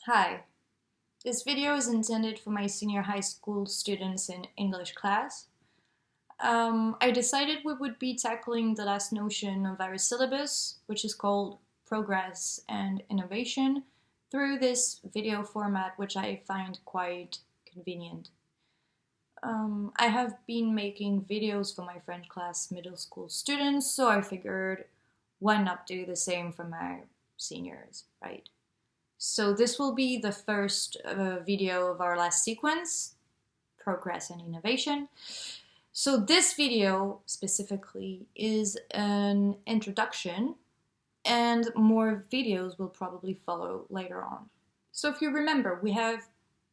Hi, this video is intended for my senior high school students in English class. I decided we would be tackling the last notion of our syllabus, which is called Progress and Innovation, through this video format, which I find quite convenient. I have been making videos for my French class middle school students, so I figured why not do the same for my seniors, right? So this will be the first video of our last sequence, Progress and Innovation. So this video specifically is an introduction, and more videos will probably follow later on. So if you remember, we have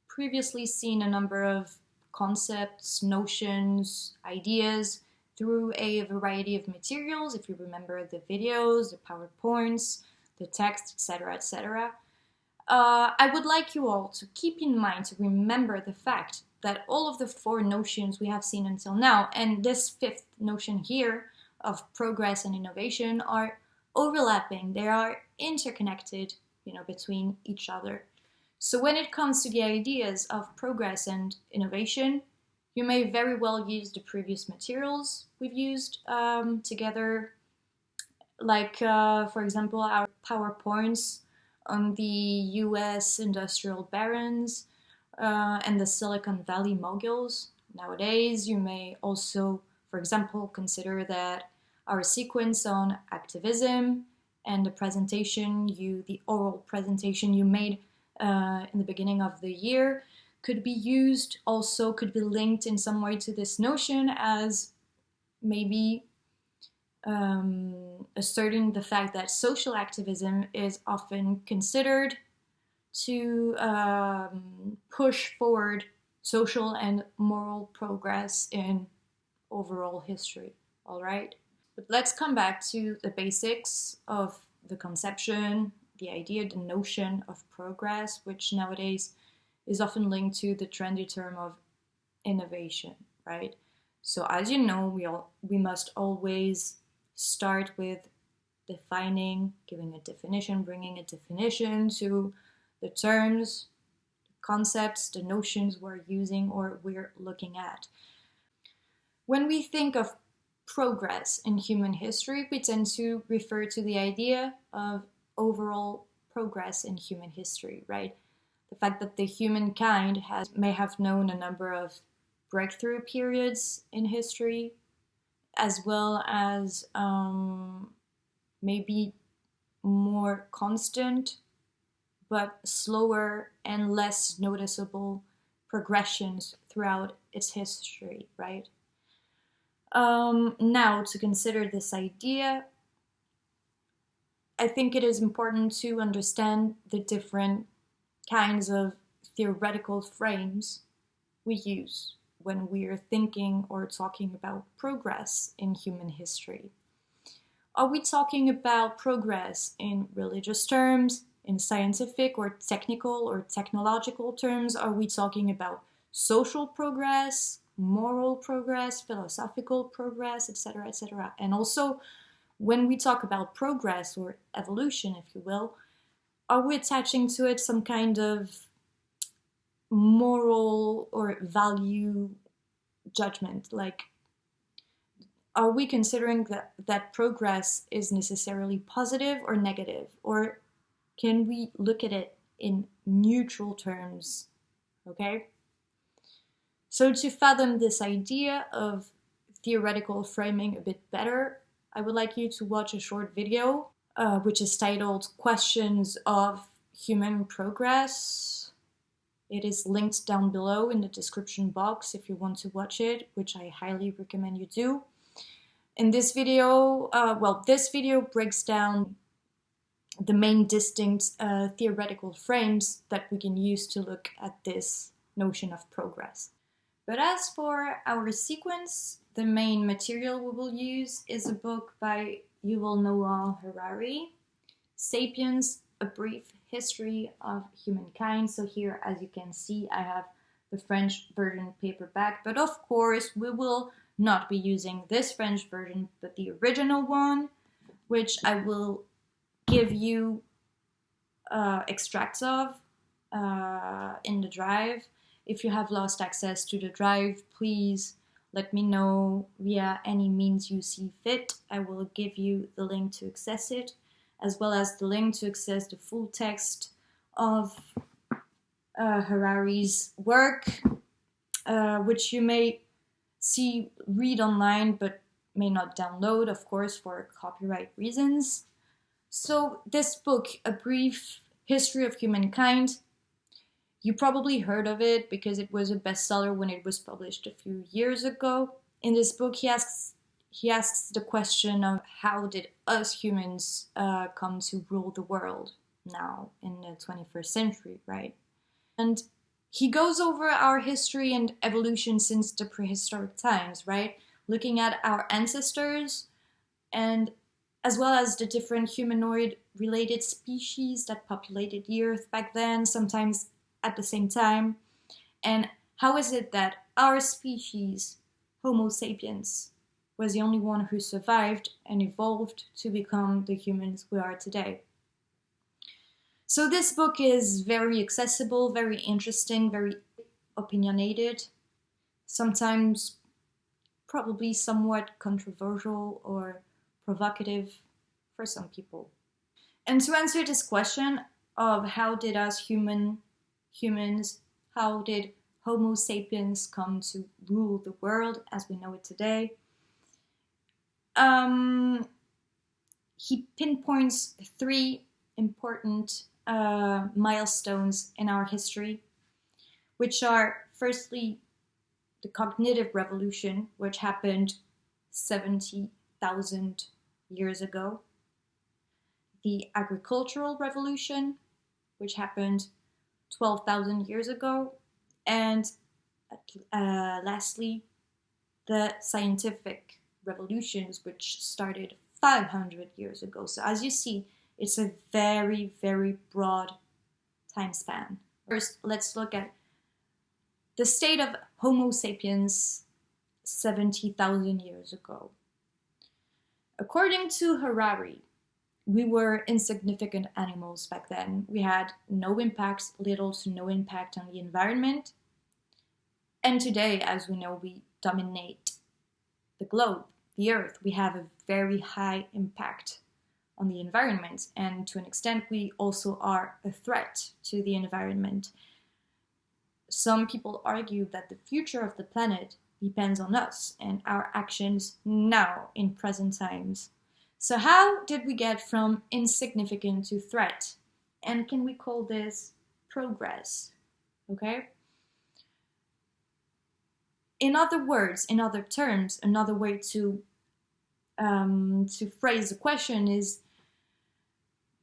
previously seen a number of concepts, notions, ideas through a variety of materials. If you remember the videos, the PowerPoints, the text, etc., etc. I would like you all to keep in mind, to remember the fact that all of the four notions we have seen until now, and this fifth notion here of progress and innovation, are overlapping. They are interconnected, between each other. So when it comes to the ideas of progress and innovation, you may very well use the previous materials we've used together, like, for example, our PowerPoints on the US industrial barons and the Silicon Valley moguls. Nowadays, you may also, for example, consider that our sequence on activism and the oral presentation you made in the beginning of the year could be linked in some way to this notion, as maybe asserting the fact that social activism is often considered to push forward social and moral progress in overall history. All right? But let's come back to the basics of the conception, the idea, the notion of progress, which nowadays is often linked to the trendy term of innovation, right? So as you know, we must always start with defining, giving a definition, bringing a definition to the terms, the concepts, the notions we're using or we're looking at. When we think of progress in human history, we tend to refer to the idea of overall progress in human history, right? The fact that the humankind may have known a number of breakthrough periods in history, as well as maybe more constant but slower and less noticeable progressions throughout its history, right? Now, to consider this idea, I think it is important to understand the different kinds of theoretical frames we use when we are thinking or talking about progress in human history. Are we talking about progress in religious terms, in scientific or technical or technological terms? Are we talking about social progress, moral progress, philosophical progress, etc., etc.? And also, when we talk about progress or evolution, if you will, are we attaching to it some kind of moral or value judgment? Like, are we considering that progress is necessarily positive or negative? Or can we look at it in neutral terms? Okay? So to fathom this idea of theoretical framing a bit better, I would like you to watch a short video, which is titled Questions of Human Progress. It is linked down below in the description box if you want to watch it, which I highly recommend you do. In this video, this video breaks down the main distinct theoretical frames that we can use to look at this notion of progress. But as for our sequence, the main material we will use is a book by Yuval Noah Harari, Sapiens, A Brief History of Humankind. So here, as you can see, I have the French version paperback, but of course we will not be using this French version, but the original one, which I will give you extracts of in the drive. If you have lost access to the drive, please let me know via any means you see fit. I will give you the link to access it, as well as the link to access the full text of Harari's work, which you may read online, but may not download, of course, for copyright reasons. So this book, A Brief History of Humankind, you probably heard of it because it was a bestseller when it was published a few years ago. In this book, he asks the question of how did us humans come to rule the world now in the 21st century, right? And he goes over our history and evolution since the prehistoric times, right? Looking at our ancestors and as well as the different humanoid-related species that populated the Earth back then, sometimes at the same time. And how is it that our species, Homo sapiens, was the only one who survived and evolved to become the humans we are today? So this book is very accessible, very interesting, very opinionated, sometimes probably somewhat controversial or provocative for some people. And to answer this question of how did us humans, how did Homo sapiens come to rule the world as we know it today, he pinpoints 3 important milestones in our history, which are firstly the cognitive revolution, which happened 70,000 years ago, the agricultural revolution, which happened 12,000 years ago, and lastly, the scientific revolutions, which started 500 years ago. So as you see, it's a very, very broad time span. First, let's look at the state of Homo sapiens 70,000 years ago. According to Harari, we were insignificant animals back then. We had no impact, little to no impact on the environment. And today, as we know, we dominate the globe, the Earth. We have a very high impact on the environment, and to an extent, we also are a threat to the environment. Some people argue that the future of the planet depends on us and our actions now in present times. So how did we get from insignificant to threat? And can we call this progress? Okay? In other words, in other terms, another way to phrase the question is,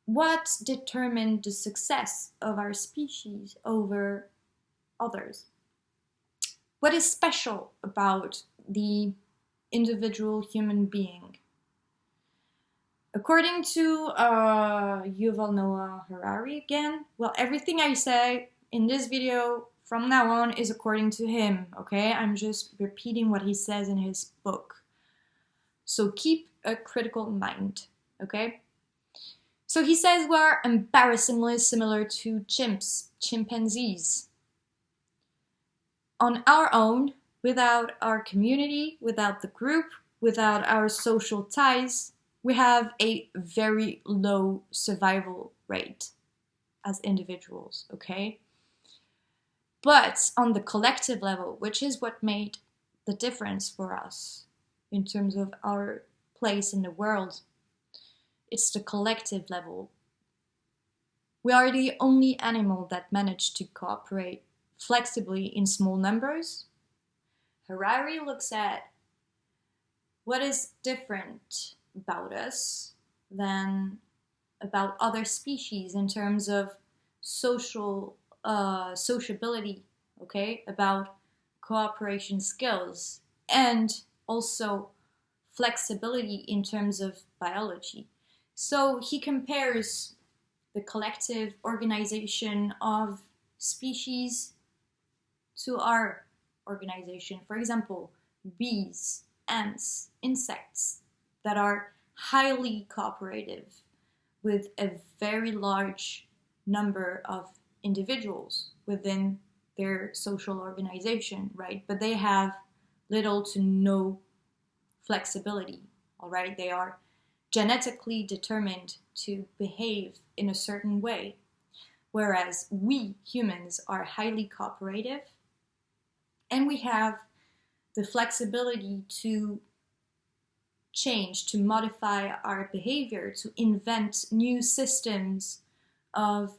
what determined the success of our species over others? What is special about the individual human being? According to Yuval Noah Harari again, well, everything I say in this video from now on is according to him, okay? I'm just repeating what he says in his book. So keep a critical mind, okay? So he says we're embarrassingly similar to chimpanzees. On our own, without our community, without the group, without our social ties, we have a very low survival rate as individuals, okay? But on the collective level, which is what made the difference for us in terms of our place in the world, it's the collective level. We are the only animal that managed to cooperate flexibly in small numbers. Harari looks at what is different about us than about other species in terms of sociability, okay, about cooperation skills, and also flexibility in terms of biology. So he compares the collective organization of species to our organization. For example, bees, ants, insects that are highly cooperative with a very large number of individuals within their social organization, right? But they have little to no flexibility, all right? They are genetically determined to behave in a certain way, whereas we humans are highly cooperative, and we have the flexibility to change, to modify our behavior, to invent new systems of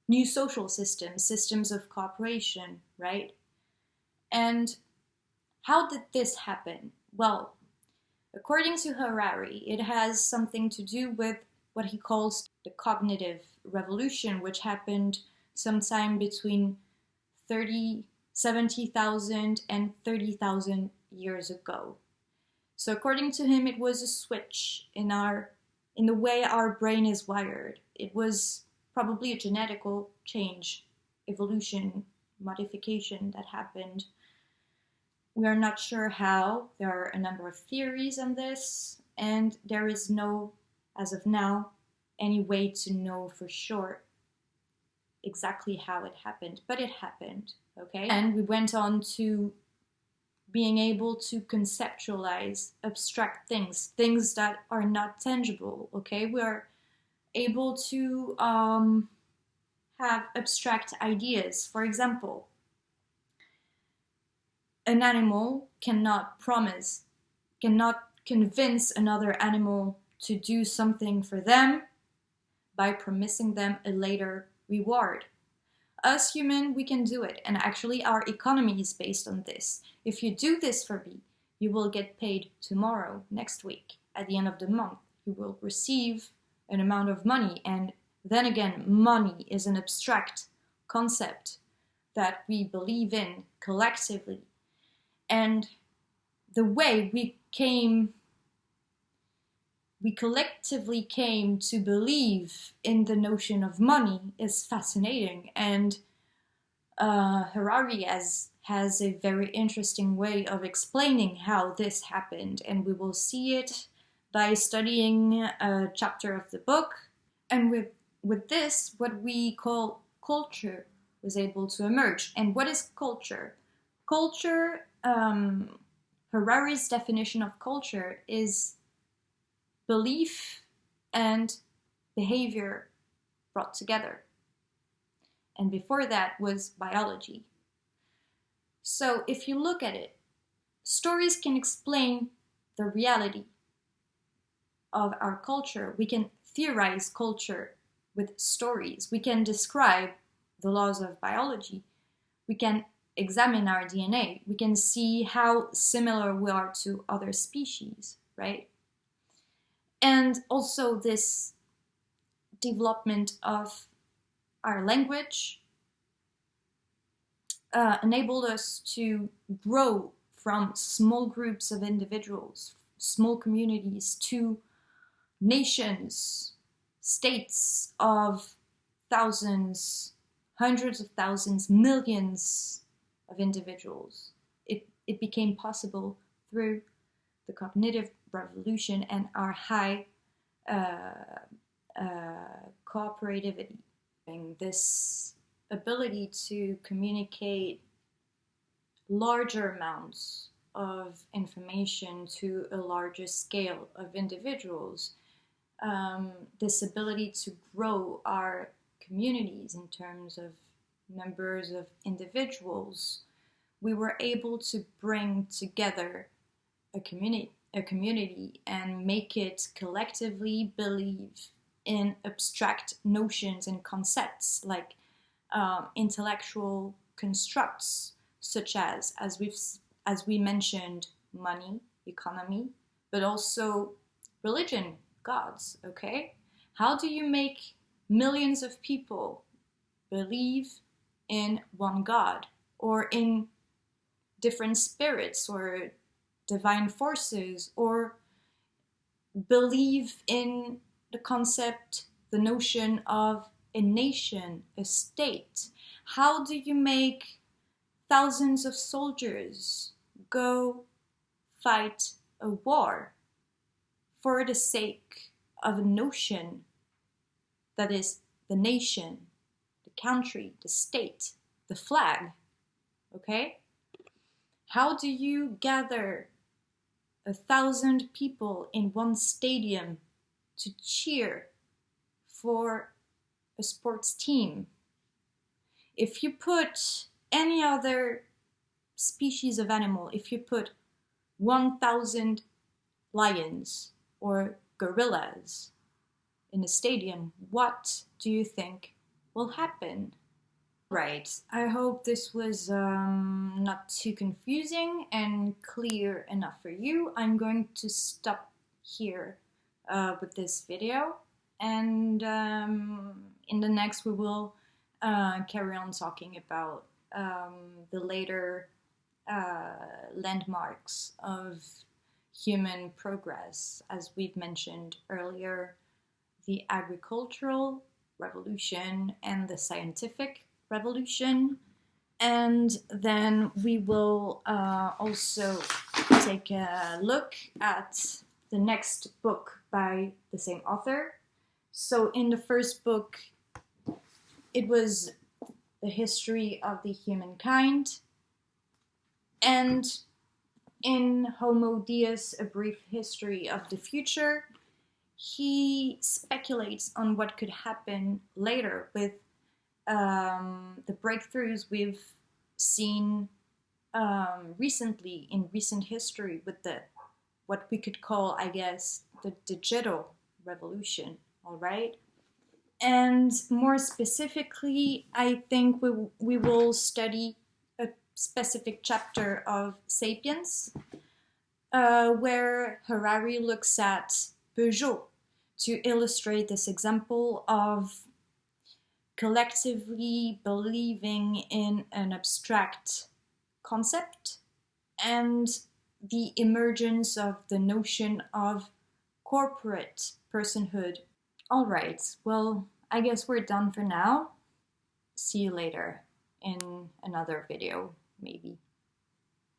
new social systems, systems of cooperation, right? And how did this happen? Well, according to Harari, it has something to do with what he calls the cognitive revolution, which happened sometime between 70,000 and 30,000 years ago. So according to him, it was a switch in the way our brain is wired. It was probably a genetical change, evolution, modification that happened. We are not sure how. There are a number of theories on this, and there is no, as of now, any way to know for sure exactly how it happened, but it happened, okay? And we went on to being able to conceptualize abstract things that are not tangible, okay? We are able to have abstract ideas. For example, an animal cannot convince another animal to do something for them by promising them a later reward. Us human, we can do it, and actually our economy is based on this. If you do this for me, you will get paid tomorrow, next week, at the end of the month. You will receive an amount of money, and then again, money is an abstract concept that we believe in collectively. And the way we collectively came to believe in the notion of money is fascinating. And Harari has a very interesting way of explaining how this happened. And we will see it by studying a chapter of the book. And with this, what we call culture was able to emerge. And what is culture? Culture, Harari's definition of culture is belief and behavior brought together. And before that was biology. So if you look at it, stories can explain the reality of our culture. We can theorize culture with stories. We can describe the laws of biology. We can examine our DNA. We can see how similar we are to other species, right? And also this development of our language enabled us to grow from small groups of individuals, small communities, to nations, states of thousands, hundreds of thousands, millions of individuals. It became possible through the cognitive revolution and our high cooperativity. This ability to communicate larger amounts of information to a larger scale of individuals, this ability to grow our communities in terms of numbers of individuals, we were able to bring together a community and make it collectively believe in abstract notions and concepts like intellectual constructs such as we mentioned, money, economy, but also religion, gods, okay? How do you make millions of people believe in one God or in different spirits or divine forces, or believe in the concept, the notion of a nation, a state? How do you make thousands of soldiers go fight a war for the sake of a notion that is the nation, the country, the state, the flag, okay? How do you gather 1,000 people in one stadium to cheer for a sports team? If you put any other species of animal, if you put 1,000 lions or gorillas in a stadium, what do you think will happen? Right, I hope this was not too confusing and clear enough for you. I'm going to stop here with this video, and in the next we will carry on talking about the later landmarks of human progress, as we've mentioned earlier, the agricultural revolution and the scientific revolution. And then we will also take a look at the next book by the same author. So in the first book, it was the history of the humankind, and in Homo Deus, a brief history of the future, he speculates on what could happen later with the breakthroughs we've seen recently in recent history with the what we could call, I guess, the digital revolution, all right? And more specifically, I think we will study a specific chapter of Sapiens, where Harari looks at Peugeot to illustrate this example of collectively believing in an abstract concept and the emergence of the notion of corporate personhood. All right, well, I guess we're done for now. See you later in another video, maybe.